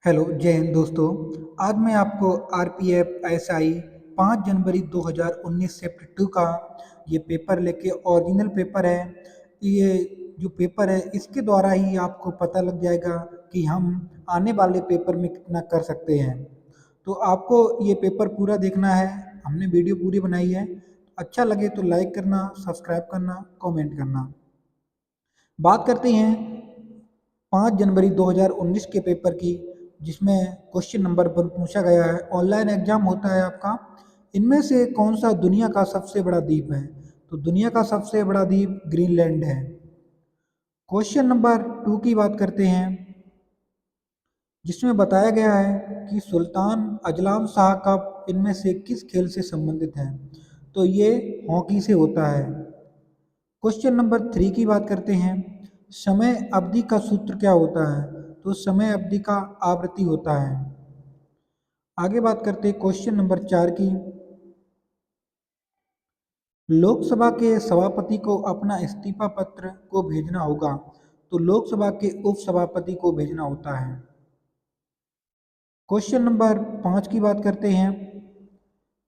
Hello जय हिंद दोस्तों। आज मैं आपको आरपीएफ एसआई 5 जनवरी 2019 शिफ्ट 2 का ये पेपर लेके ओरिजिनल पेपर है। ये जो पेपर है इसके द्वारा ही आपको पता लग जाएगा कि हम आने वाले पेपर में कितना कर सकते हैं। तो आपको ये पेपर पूरा देखना है। हमने वीडियो पूरी बनाई है। अच्छा लगे तो लाइक करना, सब्सक्राइब करना, कमेंट करना। बात करते हैं 5 जनवरी 2019 के पेपर की, जिसमें क्वेश्चन नंबर 1 पूछा गया है। ऑनलाइन एग्जाम होता है आपका। इनमें से कौन सा दुनिया का सबसे बड़ा द्वीप है? तो दुनिया का सबसे बड़ा द्वीप ग्रीनलैंड है। क्वेश्चन नंबर 2 की बात करते हैं, जिसमें बताया गया है कि सुल्तान अजलान शाह कप इनमें से किस खेल से संबंधित है? तो ये हॉकी से होता है। क्वेश्चन नंबर 3 की बात करते हैं, समय अवधि का सूत्र क्या होता है? तो समय अवधि का आवृत्ति होता है। आगे बात करते हैं क्वेश्चन नंबर 4 की, लोकसभा के सभापति को अपना इस्तीफा पत्र को भेजना होगा, तो लोकसभा के उपसभापति को भेजना होता है। क्वेश्चन नंबर 5 की बात करते हैं,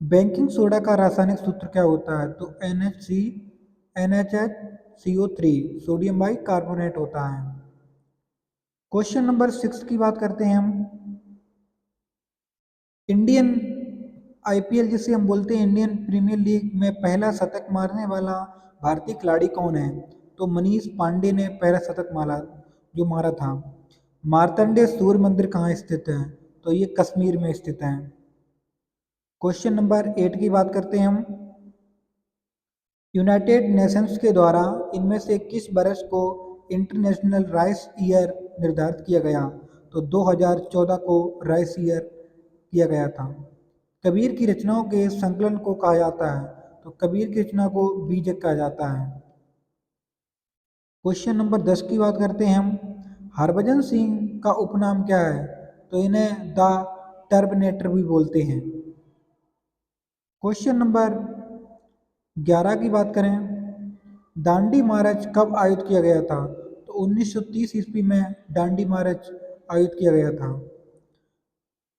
बेकिंग सोडा का रासायनिक सूत्र क्या होता है? तो NHCO3 सोडियम बाई कार्बोनेट होता है। क्वेश्चन नंबर 6 की बात करते हैं हम, इंडियन आईपीएल जिसे हम बोलते हैं इंडियन प्रीमियर लीग में पहला शतक मारने वाला भारतीय खिलाड़ी कौन है? तो मनीष पांडे ने पहला शतक मारा था। मार्तंडे सूर्य मंदिर कहाँ स्थित है? तो ये कश्मीर में स्थित है। क्वेश्चन नंबर 8 की बात करते हैं हम, यूनाइटेड नेशंस के द्वारा इनमें से किस वर्ष को इंटरनेशनल राइस ईयर निर्धारित किया गया? तो 2014 को राइस ईयर किया गया था। कबीर की रचनाओं के संकलन को कहा जाता है? तो कबीर की रचना को बीजक कहा जाता है। क्वेश्चन नंबर 10 की बात करते हैं हम, हरभजन सिंह का उपनाम क्या है? तो इन्हें द टर्मिनेटर भी बोलते हैं। क्वेश्चन नंबर 11 की बात करें, दांडी मार्च कब आयोजित किया गया था? तो 1930 ईस्वी में दांडी मार्च आयोजित किया गया था।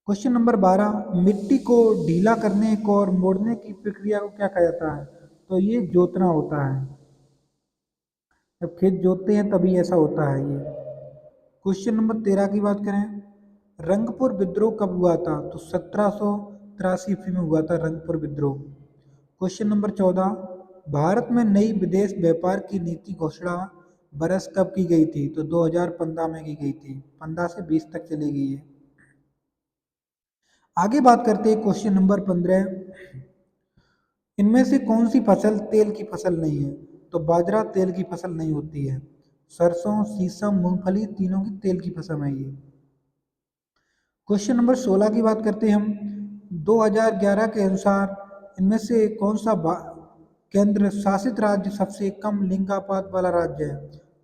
क्वेश्चन नंबर 12, मिट्टी को ढीला करने को और मोड़ने की प्रक्रिया को क्या कहा जाता है? तो ये जोतना होता है। जब खेत जोतते हैं तभी ऐसा होता है ये। क्वेश्चन नंबर 13 की बात करें, रंगपुर विद्रोह कब हुआ था? तो 1783 ईस्वी में हुआ था रंगपुर विद्रोह। क्वेश्चन नंबर 14, भारत में नई विदेश व्यापार की नीति घोषणा बरस कब की गई थी? तो 2015 में की गई थी। 15 से 20 तक चलेगी ये। आगे बात करते हैं क्वेश्चन नंबर 15, इनमें से कौन सी फसल तेल की फसल नहीं है? तो बाजरा तेल की फसल नहीं होती है। सरसों, सीसम, मूंगफली तीनों की तेल की फसल है ये। क्वेश्चन नंबर 16 की बात करते हैं हम, 2011 के अनुसार इनमें से कौन सा केंद्र शासित राज्य सबसे कम लिंगानुपात वाला राज्य है?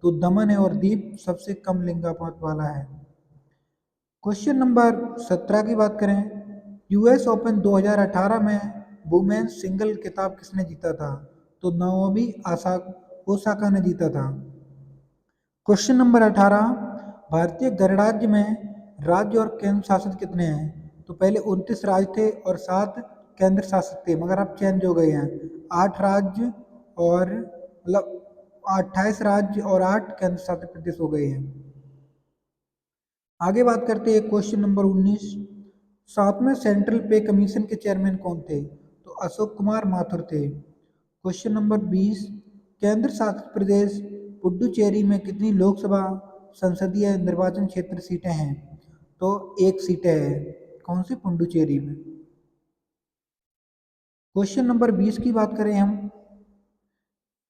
तो दमन है और दीव सबसे कम लिंगानुपात वाला है। क्वेश्चन नंबर 17 की बात करें, यूएस ओपन 2018 में वुमेन्स सिंगल खिताब किसने जीता था? तो नाओमी ओसाका ने जीता था। क्वेश्चन नंबर 18, भारतीय गणराज्य में राज्य और केंद्र शासित कितने हैं? तो पहले 29 राज्य थे और 7 केंद्र शासित थे, मगर अब चेंज हो गए हैं। 8 राज्य और मतलब 28 राज्य और 8 केंद्र शासित प्रदेश हो गए हैं। आगे बात करते हैं क्वेश्चन नंबर 19, 7वें सेंट्रल पे कमीशन के चेयरमैन कौन थे? तो अशोक कुमार माथुर थे। क्वेश्चन नंबर 20, केंद्र शासित प्रदेश पुडुचेरी में कितनी लोकसभा संसदीय निर्वाचन क्षेत्र सीटें हैं? तो 1 सीटें हैं। कौन सी? पुडुचेरी में। क्वेश्चन नंबर 20 की बात करें हम,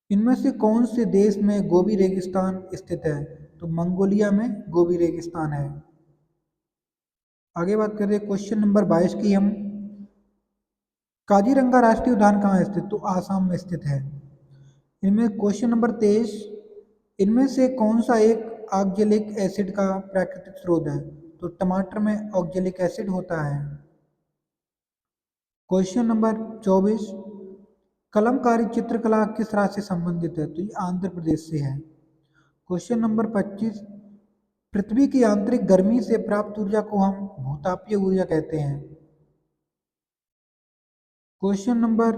इनमें से कौन से देश में गोबी रेगिस्तान स्थित है? तो मंगोलिया में गोबी रेगिस्तान है। आगे बात करें क्वेश्चन नंबर 22 की हम, काजीरंगा राष्ट्रीय उद्यान कहाँ स्थित? तो आसाम में स्थित है। इनमें क्वेश्चन नंबर 23, इनमें से कौन सा एक ऑक्जेलिक एसिड का प्राकृतिक स्रोत है? तो टमाटर में ऑक्जेलिक एसिड होता है। क्वेश्चन नंबर 24, कलमकारी चित्रकला किस राज्य से संबंधित है? तो ये आंध्र प्रदेश से है। क्वेश्चन नंबर 25, पृथ्वी की आंतरिक गर्मी से प्राप्त ऊर्जा को हम भूतापीय ऊर्जा कहते हैं। क्वेश्चन नंबर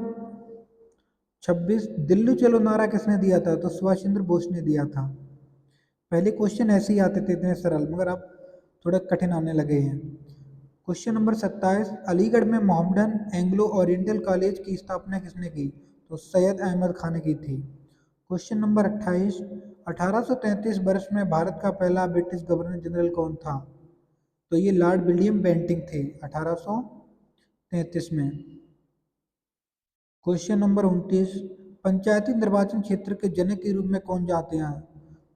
26, दिल्ली चलो नारा किसने दिया था? तो सुभाष चंद्र बोस ने दिया था। पहले क्वेश्चन ऐसे ही आते थे इतने सरल, मगर अब थोड़ा कठिन आने लगे हैं। क्वेश्चन नंबर 27, अलीगढ़ में मोहम्मडन एंग्लो ओरिएंटल कॉलेज की स्थापना किसने की? तो सैयद अहमद खान ने की थी। क्वेश्चन नंबर 28, 1833 वर्ष में भारत का पहला ब्रिटिश गवर्नर जनरल कौन था? तो ये लॉर्ड विलियम बेंटिंग थे 1833 में। क्वेश्चन नंबर 29, पंचायती निर्वाचन क्षेत्र के जनक के रूप में कौन जाते हैं?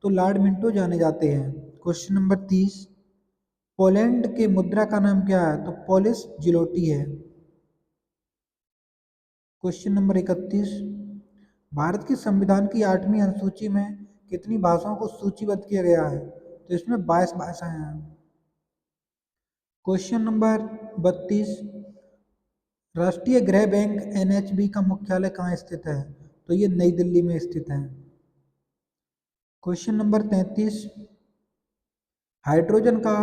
तो लॉर्ड मिंटो जाने जाते हैं। क्वेश्चन नंबर 30, पोलैंड के मुद्रा का नाम क्या है? तो पोलिश जिलोटी है। क्वेश्चन नंबर 31, भारत के संविधान की 8वीं अनुसूची में कितनी भाषाओं को सूचीबद्ध किया गया है? तो इसमें 22 भाषाएं हैं। क्वेश्चन नंबर 32, राष्ट्रीय गृह बैंक एनएचबी का मुख्यालय कहाँ स्थित है? तो ये नई दिल्ली में स्थित है। क्वेश्चन नंबर 33, हाइड्रोजन का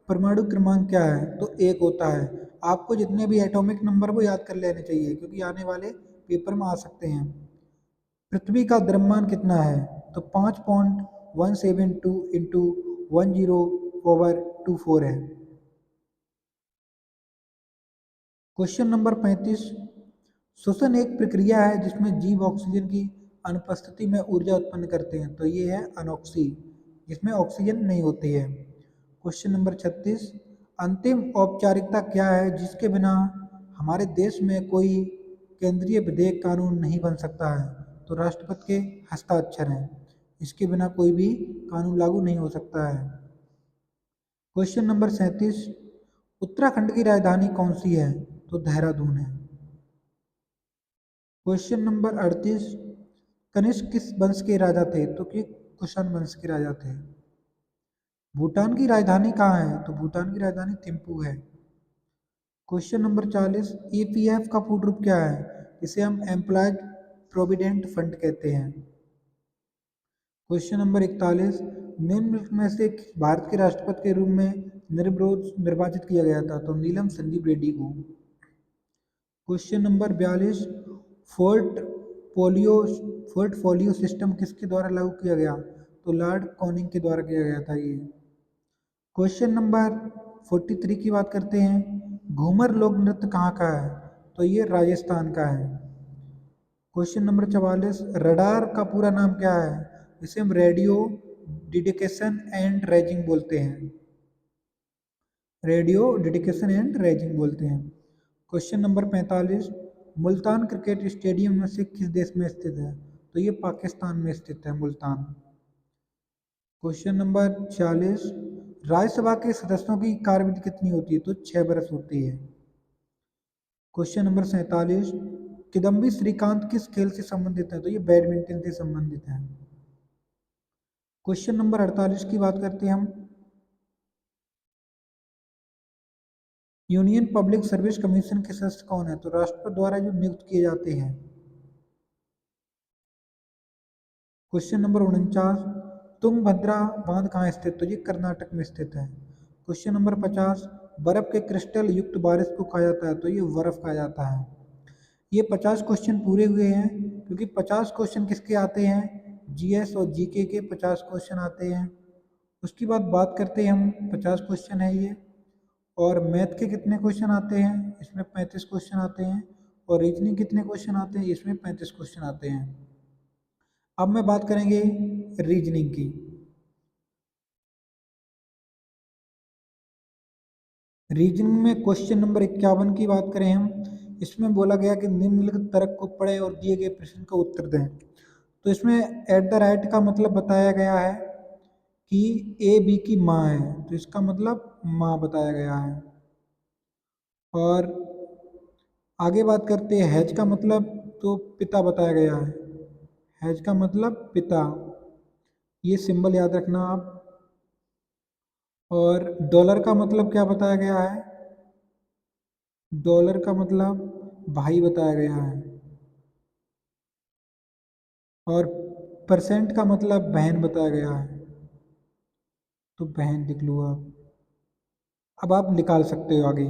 परमाणु क्रमांक क्या है? तो 1 होता है। आपको जितने भी एटॉमिक नंबर वो याद कर लेने चाहिए, क्योंकि आने वाले पेपर में आ सकते हैं। पृथ्वी का द्रव्यमान कितना है? तो 5.172 इंटू 10^24 है। क्वेश्चन नंबर 35, श्वसन एक प्रक्रिया है जिसमें जीव ऑक्सीजन की अनुपस्थिति में ऊर्जा उत्पन्न करते हैं। तो ये है अनॉक्सी, जिसमें ऑक्सीजन नहीं होती है। क्वेश्चन नंबर 36, अंतिम औपचारिकता क्या है जिसके बिना हमारे देश में कोई केंद्रीय विधेयक कानून नहीं बन सकता है? तो राष्ट्रपति के हस्ताक्षर हैं, इसके बिना कोई भी कानून लागू नहीं हो सकता है। क्वेश्चन नंबर 37, उत्तराखंड की राजधानी कौन सी है? तो देहरादून है। क्वेश्चन नंबर 38, कनिष्क किस वंश के राजा थे? तो कि कुषाण वंश के राजा थे। भूटान की राजधानी कहाँ है? तो भूटान की राजधानी थिम्पू है। क्वेश्चन नंबर 40, ईपीएफ का पूर्ण रूप क्या है? इसे हम एम्प्लॉयज प्रोविडेंट फंड कहते हैं। क्वेश्चन नंबर 41, निम्नलिखित में से भारत के राष्ट्रपति के रूप में निर्विरोध निर्वाचित किया गया था? तो नीलम संजीव रेड्डी को। Question number 42, fort polio portfolio system किसके द्वारा लागू किया गया? तो लॉर्ड कॉनिंग के द्वारा किया गया था ये। क्वेश्चन नंबर 43 की बात करते हैं, घूमर लोक नृत्य कहाँ का है? तो ये राजस्थान का है। क्वेश्चन नंबर 44, रडार का पूरा नाम क्या है? इसे हम रेडियो डिटेक्शन एंड रेंजिंग बोलते हैं। रेडियो डिटेक्शन एंड रेंजिंग बोलते हैं। Question number 45, Multan cricket stadium में से किस देश में स्थित है? तो ये पाकिस्तान में स्थित है मुल्तान। क्वेश्चन नंबर 46, राज्यसभा के सदस्यों की कार्यविधि कितनी होती है? तो 6 बरस होती है। क्वेश्चन नंबर 47, किदम्बी श्रीकांत किस खेल से संबंधित है? तो ये बैडमिंटन से संबंधित है। क्वेश्चन नंबर 48 की बात करते हैं हम, यूनियन पब्लिक सर्विस कमीशन के सदस्य कौन है? तो राष्ट्रपति द्वारा जो नियुक्त किए जाते हैं। क्वेश्चन नंबर 49, तुंगभद्रा बांध कहाँ स्थित? तो ये कर्नाटक में स्थित है। क्वेश्चन नंबर 50, बर्फ के क्रिस्टल युक्त बारिश को कहा जाता है? तो ये बर्फ कहा जाता है। ये 50 क्वेश्चन पूरे हुए हैं, क्योंकि 50 क्वेश्चन किसके आते हैं? जीएस और जीके के 50 क्वेश्चन आते हैं। उसकी बात करते हैं हम, 50 क्वेश्चन है ये। और मैथ के कितने क्वेश्चन आते हैं? इसमें 35 क्वेश्चन आते हैं। और रीजनिंग कितने क्वेश्चन आते हैं? इसमें 35 क्वेश्चन आते हैं। अब मैं बात करेंगे रीजनिंग की। रीजनिंग में क्वेश्चन नंबर 51 की बात करें हम, इसमें बोला गया कि निम्नलिखित तर्क को पढ़ें और दिए गए प्रश्न का उत्तर दें। तो इसमें एट द राइट का मतलब बताया गया है कि ए बी की माँ है, तो इसका मतलब माँ बताया गया है। और आगे बात करते हैं हैज का मतलब, तो पिता बताया गया है। हैज का मतलब पिता, ये सिंबल याद रखना आप। और डॉलर का मतलब क्या बताया गया है? डॉलर का मतलब भाई बताया गया है। और परसेंट का मतलब बहन बताया गया है। तो बहन लिख लो आप। अब आप निकाल सकते हो आगे।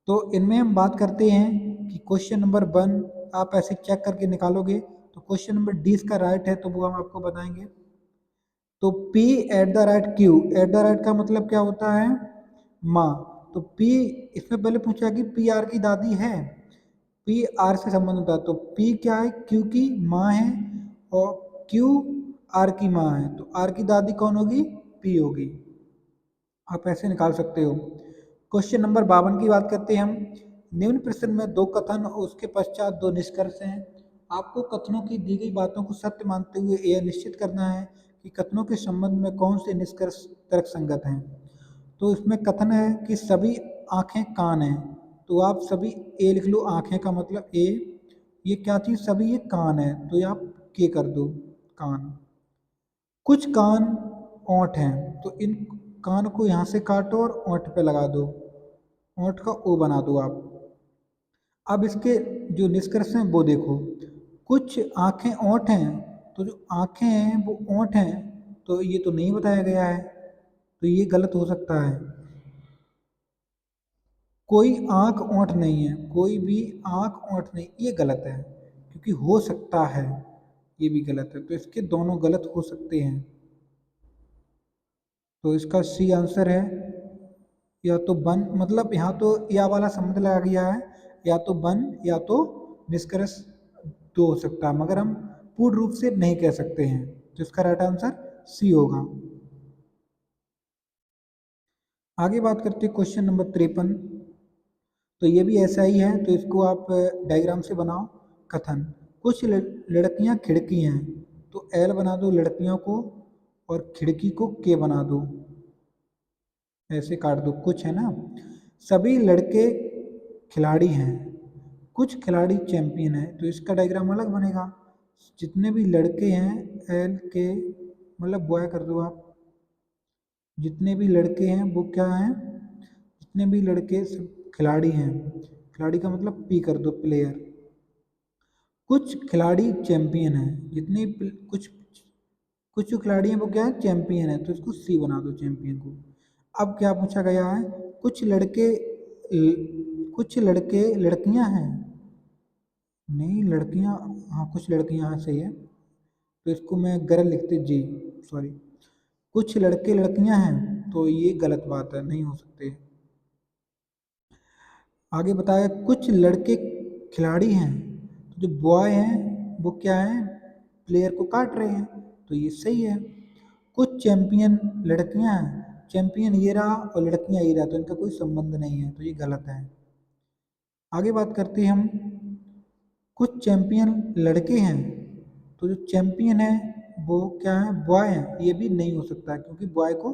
तो इनमें हम बात करते हैं कि क्वेश्चन नंबर 1 आप ऐसे चेक करके निकालोगे तो क्वेश्चन नंबर डी इसका राइट है, तो वो हम आपको बताएंगे। तो P at the rate Q, at the rate का मतलब क्या होता है? माँ। तो P इसमें पहले पूछा कि P R की दादी है, P R से संबंध होता है, तो P क्या है? Q की माँ है और Q R की माँ है, तो R की दादी कौन होगी? P होगी। आप ऐसे निकाल सकते हो। क्वेश्चन नंबर 52 की बात करते हैं हम। निम्न प्रश्न में दो कथन और उसके पश्चात दो निष्कर्ष हैं। आपको कथनों की दी गई बातों को सत्य मानते हुए यह निश्चित करना है कि कथनों के संबंध में कौन से निष्कर्ष तर्कसंगत हैं। तो इसमें कथन है कि सभी आंखें कान हैं, तो आप सभी ए लिख लो, आंखें का मतलब ए। ये क्या चीज़? सभी ये कान है, तो ये आप के कर दो, कान। कुछ कान ओंठ हैं, तो इन कान को यहाँ से काटो और ओंठ पे लगा दो, ओंठ का ओ बना दो आप। अब इसके जो निष्कर्ष हैं वो देखो। कुछ आंखें ओंठ हैं, तो जो आंखें हैं वो ओंठ हैं, तो ये तो नहीं बताया गया है, तो ये गलत हो सकता है। कोई आंख ओंठ नहीं है, कोई भी आंख ओंठ नहीं, ये गलत है, क्योंकि हो सकता है, ये भी गलत है, तो इसके दोनों गलत हो सकते हैं। तो इसका सी आंसर है। या तो बन, मतलब यहाँ तो या वाला संबंध लगा गया है, या तो बन या तो निष्कर्ष, दो हो सकता है, मगर हम पूर्ण रूप से नहीं कह सकते हैं, तो इसका राइट आंसर सी होगा। आगे बात करते हैं क्वेश्चन नंबर 53। तो ये भी ऐसा ही है, तो इसको आप डायग्राम से बनाओ। कथन, कुछ लड़कियां खिड़की हैं, तो एल बना दो लड़कियों को और खिड़की को के बना दो, ऐसे काट दो, कुछ है ना। सभी लड़के खिलाड़ी हैं, कुछ खिलाड़ी चैंपियन है, तो इसका डायग्राम अलग बनेगा। जितने भी लड़के हैं, एल के मतलब बॉय कर दो आप, जितने भी लड़के हैं वो क्या हैं? जितने भी लड़के सब खिलाड़ी हैं, खिलाड़ी का मतलब पी कर दो, प्लेयर। कुछ खिलाड़ी चैंपियन हैं, कुछ कुछ जो खिलाड़ी हैं वो क्या है? चैंपियन है, तो इसको सी बना दो, चैंपियन को। अब क्या पूछा गया है? कुछ लड़के लड़कियां हैं, नहीं लड़कियां, हाँ कुछ लड़कियां हैं, सही है, तो इसको मैं गलत लिखते जी, सॉरी। कुछ लड़के लड़कियां हैं, तो ये गलत बात है, नहीं हो सकते। आगे बताया कुछ लड़के खिलाड़ी हैं, तो जो बॉय हैं वो क्या है? प्लेयर को काट रहे हैं, तो ये सही है। कुछ चैंपियन लड़कियां हैं, चैंपियन ये रहा और लड़कियां ये रहा, तो इनका कोई संबंध नहीं है, तो ये गलत है। आगे बात करते हैं हम। कुछ चैंपियन लड़के हैं, तो जो चैंपियन है वो क्या है? बॉय है, ये भी नहीं हो सकता है, क्योंकि बॉय को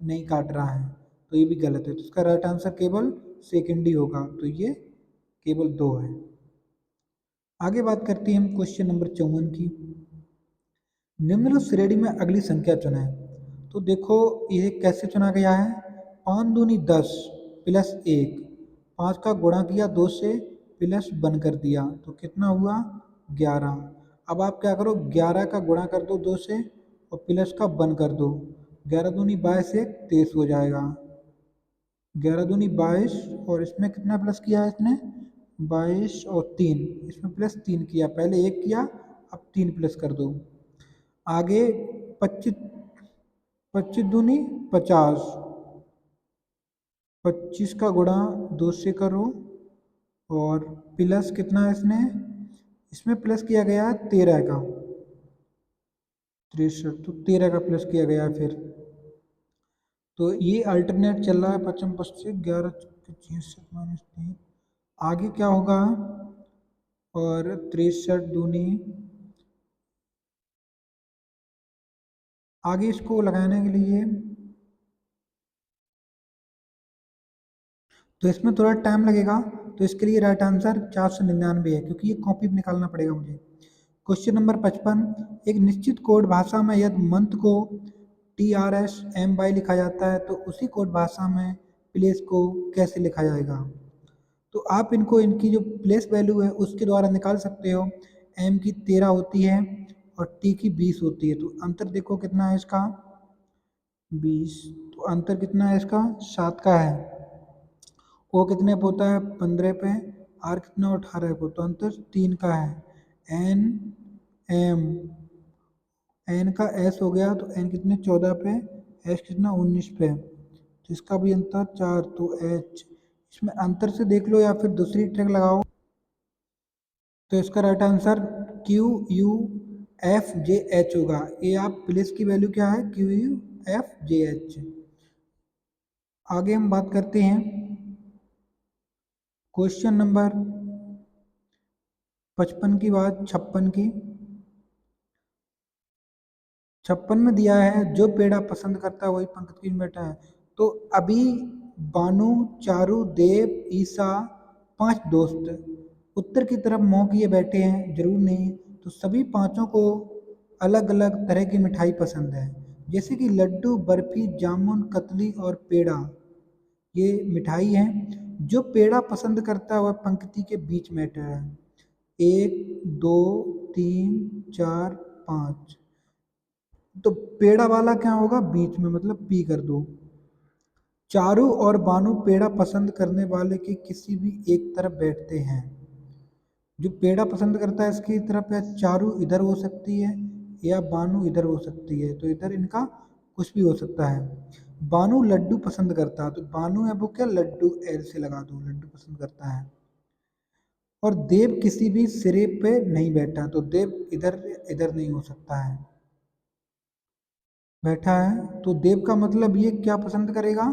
नहीं काट रहा है, तो ये भी गलत है, तो इसका राइट आंसर केवल सेकेंड ही होगा, तो ये केवल दो है। आगे बात करते हैं हम क्वेश्चन नंबर 54 की। निम्नलिखित श्रेणी में अगली संख्या चुनें। तो देखो ये कैसे चुना गया है? 5 दूनी 10 प्लस 1, 5 का गुणा किया 2 से, प्लस 1 कर दिया, तो कितना हुआ? 11। अब आप क्या करो, 11 का गुणा कर दो 2 से और प्लस का 1 कर दो, 11 दूनी 22, 1 23 हो जाएगा। 11 दूनी 22, और इसमें कितना प्लस किया है इसने? 22 और 3, इसमें प्लस 3 किया, पहले 1 किया, अब 3 प्लस कर दो। आगे 25, 25 दूनी 50, 25 का गुणा 2 से करो और प्लस कितना है इसने? इसमें प्लस किया गया है 13 का, 63, तो 13 का प्लस किया गया है फिर, तो ये अल्टरनेट चल रहा है, पश्चिम पश्चिम 11 -3, आगे क्या होगा? और 63 दूनी, आगे इसको लगाने के लिए तो इसमें थोड़ा टाइम लगेगा, तो इसके लिए राइट आंसर 499 है, क्योंकि ये कॉपी में निकालना पड़ेगा मुझे। Question number 55। एक निश्चित कोड भाषा में यदि मंत्र को TRS MY लिखा जाता है, तो उसी कोड भाषा में प्लेस को कैसे लिखा जाएगा? तो आप इनको, इनकी जो प्लेस वैल्यू है उसके द्वारा निकाल सकते हो। M की 13 होती है और T की 20 होती है, तो अंतर देखो कितना है इसका? 20। तो अंतर कितना है इसका? 7 का है। ओ कितने पे होता है? 15 पे। आर कितना? 18 पे। तो अंतर 3 का है। एन एम, एन का एस हो गया तो एन कितने? 14 पे। एस कितना? 19 पे। तो इसका भी अंतर 4। तो एच, इसमें अंतर से देख लो या फिर दूसरी ट्रिक लगाओ। तो इसका right answer Q U F जे एच होगा। ये आप प्लेस की वैल्यू क्या है? क्यू यू एफ जे एच। आगे हम बात करते हैं क्वेश्चन नंबर 55 की बात 56 की। 56 में दिया है जो पेड़ा पसंद करता है वही पंक्ति में बैठा है। तो अभी बानू, चारू, देव, ईसा 5 दोस्त उत्तर की तरफ मुंह किए बैठे हैं। जरूर नहीं, तो सभी पांचों को अलग अलग तरह की मिठाई पसंद है, जैसे कि लड्डू, बर्फी, जामुन, कतली और पेड़ा। ये मिठाई है। जो पेड़ा पसंद करता है वह पंक्ति के बीच में बैठा है। 1 2 3 4 5। तो पेड़ा वाला क्या होगा? बीच में, मतलब पी कर दो। चारू और बानू पेड़ा पसंद करने वाले के किसी भी एक तरफ बैठते हैं। जो पेड़ा पसंद करता है इसकी तरफ, या चारू इधर हो सकती है या बानू इधर हो सकती है। तो इधर इनका कुछ भी हो सकता है। बानू लड्डू पसंद करता है, तो बानू है वो क्या? लड्डू, एल से लगा दो, लड्डू पसंद करता है। और देव किसी भी सिरे पे नहीं बैठा, तो देव इधर इधर नहीं हो सकता है। बैठा है तो देव का मतलब ये क्या पसंद करेगा?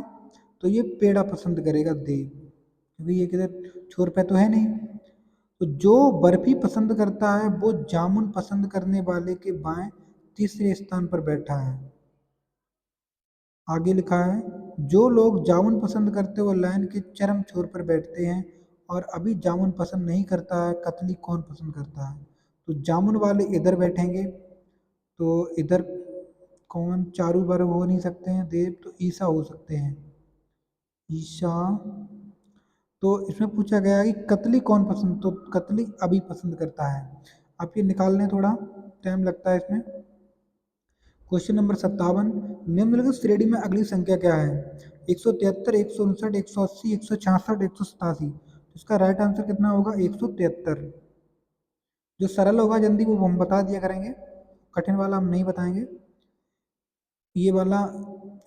तो ये पेड़ा पसंद करेगा देव, क्योंकि ये किधर छोर पे तो है नहीं। तो जो बर्फी पसंद करता है वो जामुन पसंद करने वाले के बाएं तीसरे स्थान पर बैठा है। आगे लिखा है जो लोग जामुन पसंद करते वो लाइन के चरम छोर पर बैठते हैं। और अभी जामुन पसंद नहीं करता है, कतली कौन पसंद करता है? तो जामुन वाले इधर बैठेंगे। तो इधर कौन? चारू बारू हो नहीं सकते हैं देव, तो ईसा हो सकते हैं। ईशा। तो इसमें पूछा गया है कि कतली कौन पसंद, तो कतली अभी पसंद करता है। आप ये निकालने थोड़ा टाइम लगता है इसमें। क्वेश्चन नंबर 57, निम्नलिखित श्रेणी में अगली संख्या क्या है? 173, 159, 180, 166, 187। इसका राइट आंसर कितना होगा? 173। जो सरल होगा जल्दी वो हम बता दिया करेंगे, कठिन वाला हम नहीं बताएंगे। ये वाला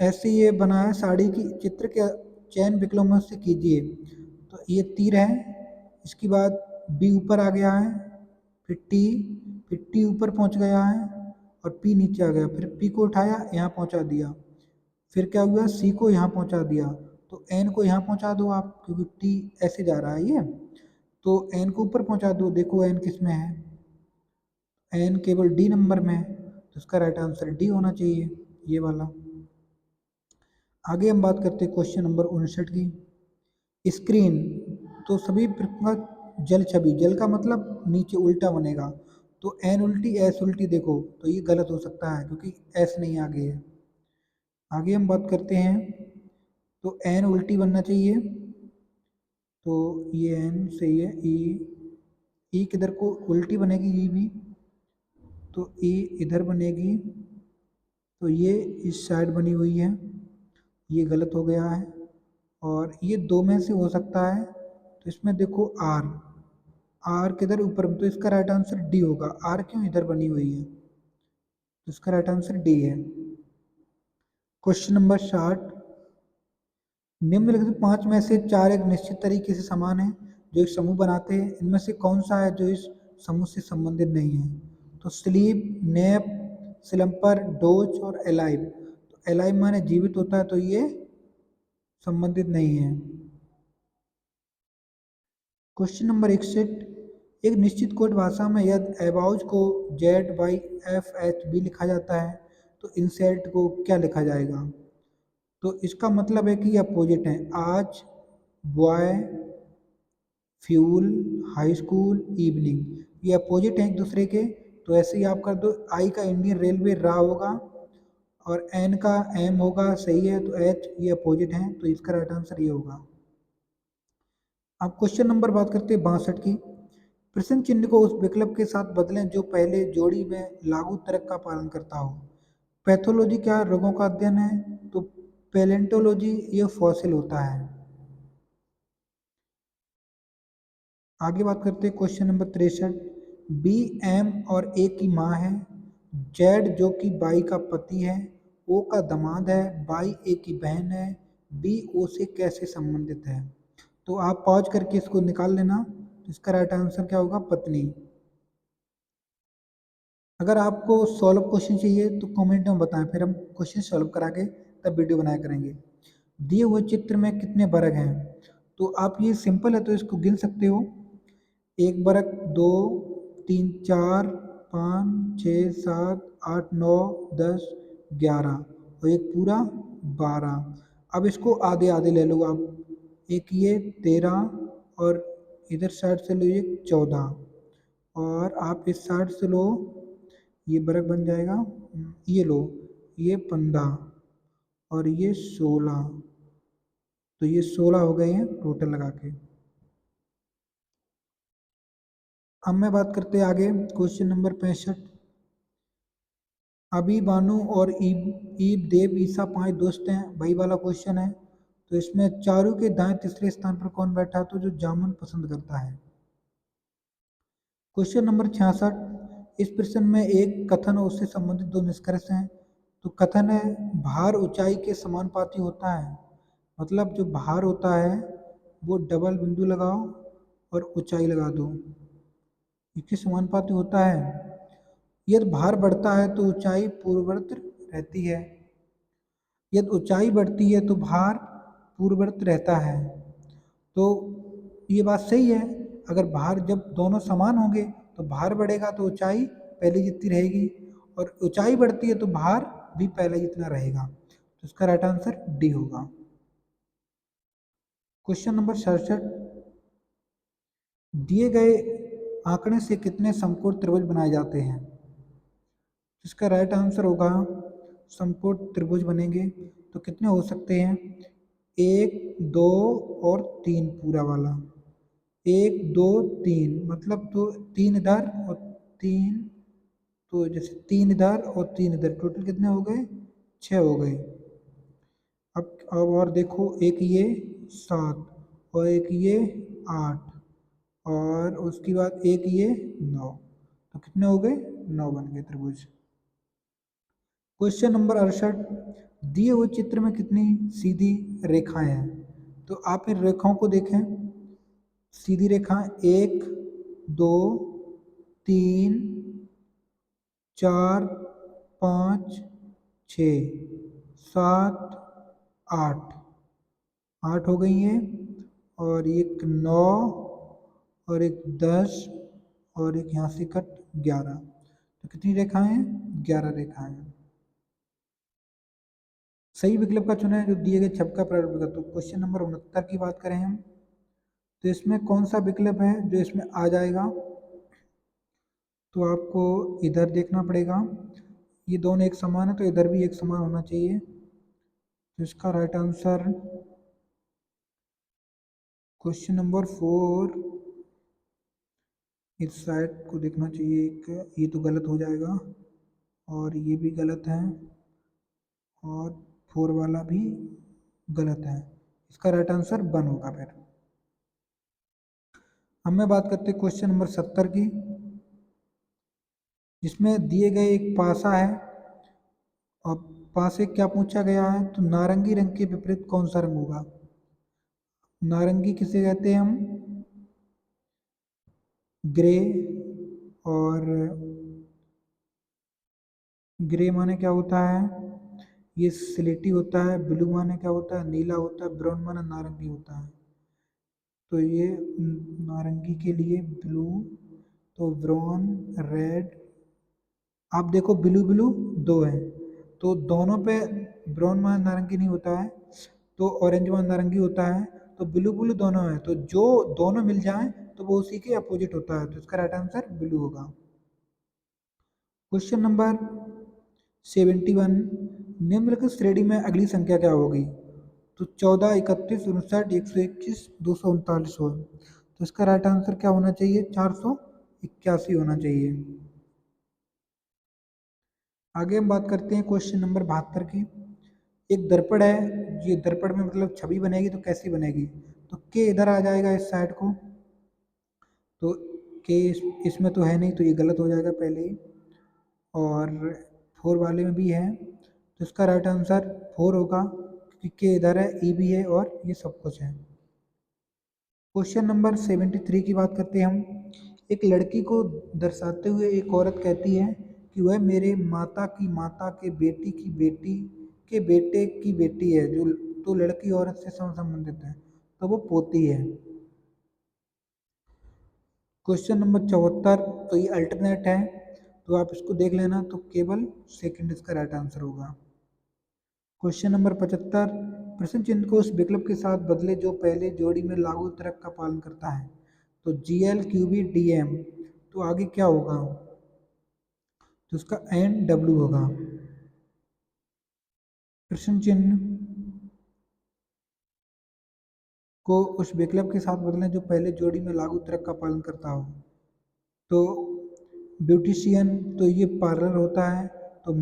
ऐसे ये बना है साड़ी की चित्र के चयन विकल्पों से कीजिए। तो ये तीर है, इसके बाद बी ऊपर आ गया है, फिर टी ऊपर पहुंच गया है और पी नीचे आ गया। फिर पी को उठाया यहाँ पहुंचा दिया। फिर क्या हुआ? सी को यहाँ पहुंचा दिया। तो एन को यहाँ पहुंचा दो आप, क्योंकि टी ऐसे जा रहा है ये। तो एन को ऊपर पहुंचा दो। देखो एन किस में है? एन केवल डी नंबर में है, तो इसका राइट आंसर डी होना चाहिए, ये वाला। आगे हम बात करते हैं क्वेश्चन नंबर 59 की। स्क्रीन, तो सभी प्रकार जल छवि, जल का मतलब नीचे उल्टा बनेगा। तो एन उल्टी एस उल्टी, देखो तो ये गलत हो सकता है क्योंकि एस नहीं आगे है। आगे हम बात करते हैं, तो एन उल्टी बनना चाहिए। तो ये एन सही है। ई किधर को उल्टी बनेगी? ई भी, तो ई इधर बनेगी। तो ये इस साइड बनी हुई है, ये गलत हो गया है। और ये दो में से हो सकता है। तो इसमें देखो आर, आर किधर? ऊपर, तो इसका राइट आंसर डी होगा। आर क्यों इधर बनी हुई है? तो इसका राइट आंसर डी है। क्वेश्चन नंबर 60, निम्नलिखित 5 में से 4 एक निश्चित तरीके से समान है जो एक समूह बनाते हैं। इनमें से कौन सा है जो इस समूह से संबंधित नहीं है? तो स्लीप, नैप, स्लम्पर, डोज और एलाइव। तो एलाइव माने जीवित होता है, तो ये संबंधित नहीं है। क्वेश्चन नंबर 61, एक निश्चित कोड भाषा में यदि अबाउट को Z Y F H B लिखा जाता है तो इंसर्ट को क्या लिखा जाएगा? तो इसका मतलब है कि अपोजिट है। आज, boy, fuel, high school, evening, ये अपोजिट हैं एक दूसरे के। तो ऐसे ही आप कर दो। आई का इंडियन रेलवे रा होगा और एन का एम होगा, सही है। तो एच ये अपोजिट हैं, तो इसका राइट आंसर ये होगा। अब क्वेश्चन नंबर बात करते हैं 62 की। प्रश्न चिन्ह को उस विकल्प के साथ बदलें जो पहले जोड़ी में लागू तर्क का पालन करता हो। पैथोलॉजी क्या रोगों का अध्ययन है, तो पैलेंटोलॉजी ये फॉसिल होता है। आगे बात करते हैं क्वेश्चन नंबर 63। बी एम और ए की माँ है, जेड जो कि बाई का पति है, ओ का दामाद है, बाई ए की बहन है, बी ओ से कैसे संबंधित है। तो आप पॉज करके इसको निकाल लेना। इसका राइट आंसर क्या होगा, पत्नी। अगर आपको सॉल्व क्वेश्चन चाहिए तो कमेंट में बताएं, फिर हम क्वेश्चन सॉल्व करा के तब वीडियो बनाया करेंगे। दिए हुए चित्र में कितने वर्ग हैं, तो आप ये सिंपल है तो इसको गिन सकते हो। एक वर्ग, दो, तीन, चार, पाँच, छः, सात, आठ, नौ, 10, 11 और एक पूरा 12। अब इसको आधे आधे ले लो आप। एक ये 13 और इधर साइड से लो ये 14 और आप इस साइड से लो ये वर्ग बन जाएगा। ये लो ये 15 और ये 16, तो ये 16 हो गए हैं टोटल लगा के। अब मैं बात करते हैं आगे क्वेश्चन नंबर 65। अभी, बानू और ईब देव ईसा 5 दोस्त हैं, वही वाला क्वेश्चन है। तो इसमें चारू के दाएं तीसरे स्थान पर कौन बैठा, तो जो जामुन पसंद करता है। Question number 66। इस प्रश्न में एक कथन और उससे संबंधित दो निष्कर्ष हैं। तो कथन है भार ऊंचाई के समानुपाती होता है, मतलब जो भार होता है वो डबल बिंदु लगाओ और ऊंचाई लगा दो, इसके समानुपाती होता है। यदि भार बढ़ता है तो ऊंचाई पूर्ववत रहती है, यदि ऊंचाई बढ़ती है तो भार पूर्ववत रहता है। तो ये बात सही है। अगर भार जब दोनों समान होंगे तो भार बढ़ेगा तो ऊंचाई पहले जितनी रहेगी, और ऊंचाई बढ़ती है तो भार भी पहले जितना रहेगा। तो इसका राइट आंसर डी होगा। Question number 67। दिए गए आंकड़े से कितने समकोण त्रिभुज बनाए जाते हैं। इसका राइट आंसर होगा समकोण त्रिभुज बनेंगे तो कितने हो सकते हैं, 1, 2 और 3 पूरा वाला। 1, 2, 3 मतलब तो 3 इधर और 3, तो जैसे 3 इधर और 3 इधर, टोटल कितने हो गए, 6 हो गए। अब और देखो, एक ये 7 और एक ये 8 और उसके बाद एक ये 9, तो कितने हो गए, 9 बन गए त्रिभुज। Question number 68। दिए हुए चित्र में कितनी सीधी रेखाएं हैं, तो आप इन रेखाओं को देखें। सीधी रेखा 1, 2, 3, 4, 5, 6, 7, 8, 8 हो गई हैं, और एक 9 और एक 10 और एक यहाँ से कट 11, तो कितनी रेखाएं हैं, 11 रेखाएं हैं। सही विकल्प का चुना है जो दिए गए छब का प्रारूप विकल्प। तो क्वेश्चन नंबर 69 की बात करें हम, तो इसमें कौन सा विकल्प है जो इसमें आ जाएगा, तो आपको इधर देखना पड़ेगा। ये दोनों एक समान है तो इधर भी एक समान होना चाहिए। तो इसका राइट आंसर क्वेश्चन नंबर 4 इस साइड को देखना चाहिए। एक ये तो गलत हो जाएगा और ये भी गलत है और 4 वाला भी गलत है। इसका राइट आंसर 1 होगा फिर। अब मैं बात करते हैं क्वेश्चन नंबर 70 की, जिसमें दिए गए एक पासा है और पासे क्या पूछा गया है, तो नारंगी रंग के विपरीत कौन सा रंग होगा। नारंगी किसे कहते हैं हम, ग्रे, और ग्रे माने क्या होता है, ये स्लेटी होता है। ब्लू माने क्या होता है, नीला होता है। ब्राउन माने नारंगी होता है। तो ये नारंगी के लिए ब्लू, तो ब्राउन, रेड। आप देखो ब्लू ब्लू दो है, तो दोनों पे ब्राउन माने नारंगी नहीं होता है, तो ऑरेंज माने नारंगी होता है। तो ब्लू ब्लू दोनों है, तो जो दोनों मिल जाए तो वो उसी के अपोजिट होता है। तो इसका राइट आंसर ब्लू होगा। Question number 71। निम्नलिखित श्रेणी में अगली संख्या क्या होगी, तो 14, 31, 59, 121, 239 हो। तो इसका राइट आंसर क्या होना चाहिए, 481 होना चाहिए। आगे हम बात करते हैं क्वेश्चन नंबर 72 की। एक दर्पण है, ये दर्पण में मतलब छवि बनेगी तो कैसी बनेगी? तो के इधर आ जाएगा इस साइड को, तो के इसमें तो है नहीं, तो ये गलत हो जाएगा पहले ही। और 4 वाले में भी है, तो इसका राइट आंसर 4 होगा, क्योंकि के इधर है, ई भी है और ये सब कुछ है। क्वेश्चन नंबर 73 की बात करते हैं हम। एक लड़की को दर्शाते हुए एक औरत कहती है कि वह मेरे माता की माता के बेटी की बेटी के बेटे की बेटी है, जो तो लड़की औरत से संबंधित है, तो वो पोती है। क्वेश्चन नंबर 74, तो ये अल्टरनेट है, तो आप इसको देख लेना, तो केवल सेकंड इसका राइट आंसर होगा। क्वेश्चन नंबर 75, प्रश्न चिन्ह को उस विकल्प के साथ बदले जो पहले जोड़ी में लागू तर्क का पालन करता है। तो G L Q B D M, तो आगे क्या होगा? तो उसका एन डब्ल्यू होगा। प्रश्न चिन्ह को उस विकल्प के साथ बदलें जो पहले जोड़ी में लागू तर्क का पालन करता हो। तो ब्यूटिशियन, तो ये पार्लर होता है, तो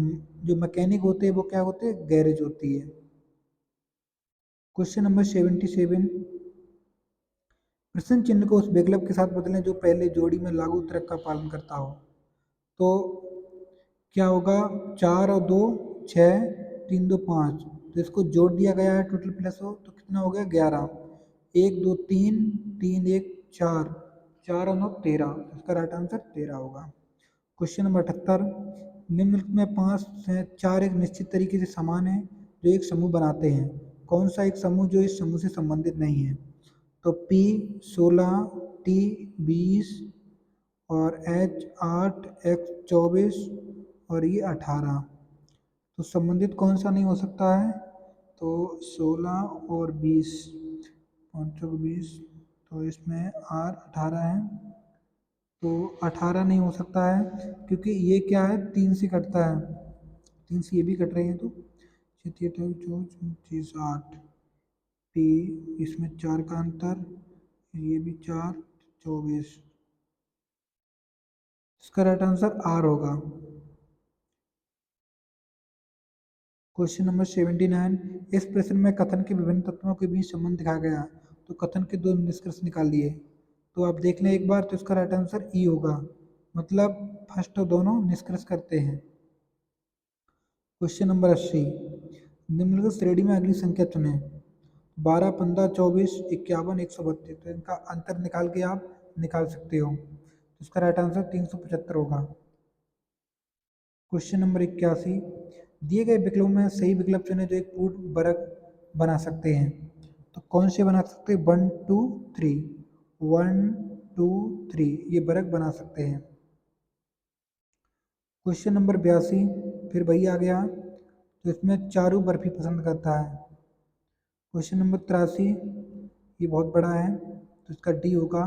जो मैकेनिक होते हैं वो क्या होते हैं? गैरेज होती है। क्वेश्चन नंबर 77, प्रश्न चिन्ह को उस विकल्प के साथ बदलें जो पहले जोड़ी में लागू तर्क का पालन करता हो। तो क्या होगा? 4 और 2 6, 3 2 5, तो इसको जोड़ दिया गया है, टोटल प्लस हो तो कितना हो गया? 11। 1 2 3, 3 1 4, 4 और 9 13, इसका राइट आंसर 13 होगा। क्वेश्चन नंबर 78, निम्नलिखित में 5 से 4 एक निश्चित तरीके से समान है जो एक समूह बनाते हैं। कौन सा एक समूह जो इस समूह से संबंधित नहीं है? तो P 16, T 20 और H 8, X 24 और ये 18, तो संबंधित कौन सा नहीं हो सकता है? तो 16 और 20, 5 20, तो इसमें R 18 है, तो 18 नहीं हो सकता है, क्योंकि ये क्या है? 3 से कटता है, 3 से ये भी कट रहे हैं, तो 34 8 पी, इसमें 4 का अंतर, ये भी 4 24, इसका राइट आंसर आर होगा। क्वेश्चन नंबर 79, इस प्रश्न में कथन के विभिन्न तत्वों के बीच संबंध दिखाया गया, तो कथन के 2 निष्कर्ष निकाल दिए, तो आप देख लें एक बार, तो इसका राइट आंसर ई होगा, मतलब फर्स्ट तो दोनों निष्कर्ष करते हैं। क्वेश्चन नंबर 80, निम्नलिखित श्रेणी में अगली संख्या चुनें। 12 15 24 51 132, तो इनका अंतर निकाल के आप निकाल सकते हो, तो इसका राइट आंसर 375 होगा। क्वेश्चन नंबर 81, दिए गए विकल्पों में सही विकल्प चुनें जो एक पूर्ण वर्ग बना सकते हैं। तो कौन से बना सकते हैं? 1 2 3, 1 2 3, ये वर्ग बना सकते हैं। क्वेश्चन नंबर 82, फिर वही आ गया, तो इसमें चारू बर्फी पसंद करता है। क्वेश्चन नंबर 83, ये बहुत बड़ा है, तो इसका डी होगा,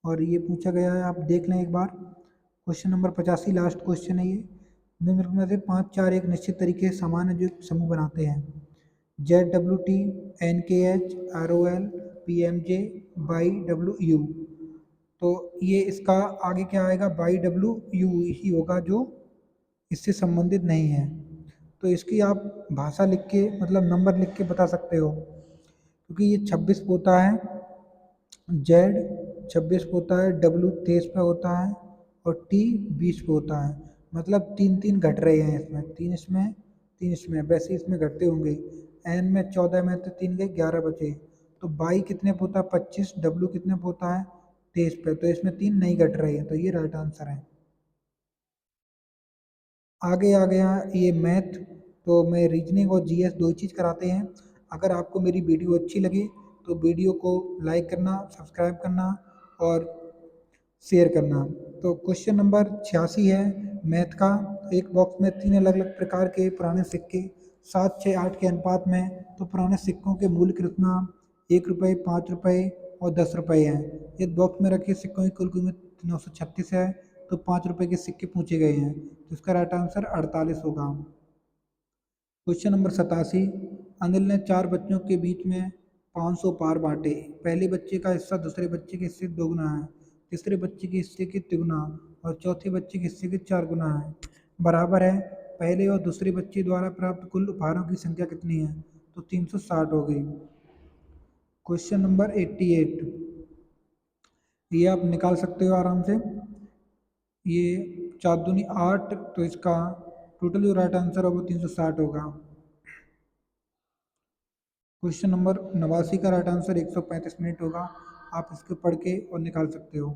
और ये पूछा गया है, आप देख लें एक बार। क्वेश्चन नंबर 85 लास्ट क्वेश्चन है ये। निम्नलिखित में से 5 4 एक निश्चित तरीके से समान है जो एक समूह बनाते हैं। ZWT, NKH, ROL, PMJ, YWU, तो ये इसका आगे क्या आएगा? YWU ही होगा जो इससे संबंधित नहीं है। तो इसकी आप भाषा लिख के, मतलब नंबर लिख के बता सकते हो, क्योंकि ये 26 होता है, जेड 26 पे होता है, डब्ल्यू 23 पे होता है और टी 20 पे होता है, मतलब 3 3 घट रहे हैं इसमें, 3 इसमें 3 इसमें, वैसे इसमें घटते होंगे। एन में 14 में, तो 3 गए 11 बचे, तो बाई कितने पे होता है? 25, डब्ल्यू कितने पे होता है? 23 पे, तो इसमें 3 नहीं घट रहे हैं, तो ये राइट आंसर है। आगे आ गया ये मैथ, तो मैं रीजनिंग और जीएस दो ही चीज़ कराते हैं। अगर आपको मेरी वीडियो अच्छी लगे तो वीडियो को लाइक करना, सब्सक्राइब करना और शेयर करना। तो क्वेश्चन नंबर 86 है मैथ का। एक बॉक्स में 3 अलग अलग प्रकार के पुराने सिक्के 7 6 8 के अनुपात में, तो पुराने सिक्कों के मूल्य कितना? 1 रुपये, 5 रुपये और 10 रुपये हैं। एक बॉक्स में रखे सिक्कों की कुल कीमत 936 है, तो 5 रुपये के सिक्के पूछे गए हैं, तो इसका राइट आंसर 48 होगा। क्वेश्चन नंबर 87, अनिल ने 4 बच्चों के बीच में 500 पार बांटे। पहले बच्चे का हिस्सा दूसरे बच्चे के हिस्से दोगुना है, तीसरे बच्चे के हिस्से के तिगुना और चौथे बच्चे के हिस्से के 4 गुना है। बराबर है। पहले और दूसरे बच्चे द्वारा प्राप्त कुल उपहारों की संख्या कितनी है? तो 360 हो गई। क्वेश्चन नंबर 88, ये आप निकाल सकते हो आराम से। ये 4 दूनी 8, तो इसका टोटल जो राइट आंसर है वो 360 होगा। क्वेश्चन नंबर 89 का राइट आंसर 135 मिनट होगा। आप इसके पढ़ के और निकाल सकते हो।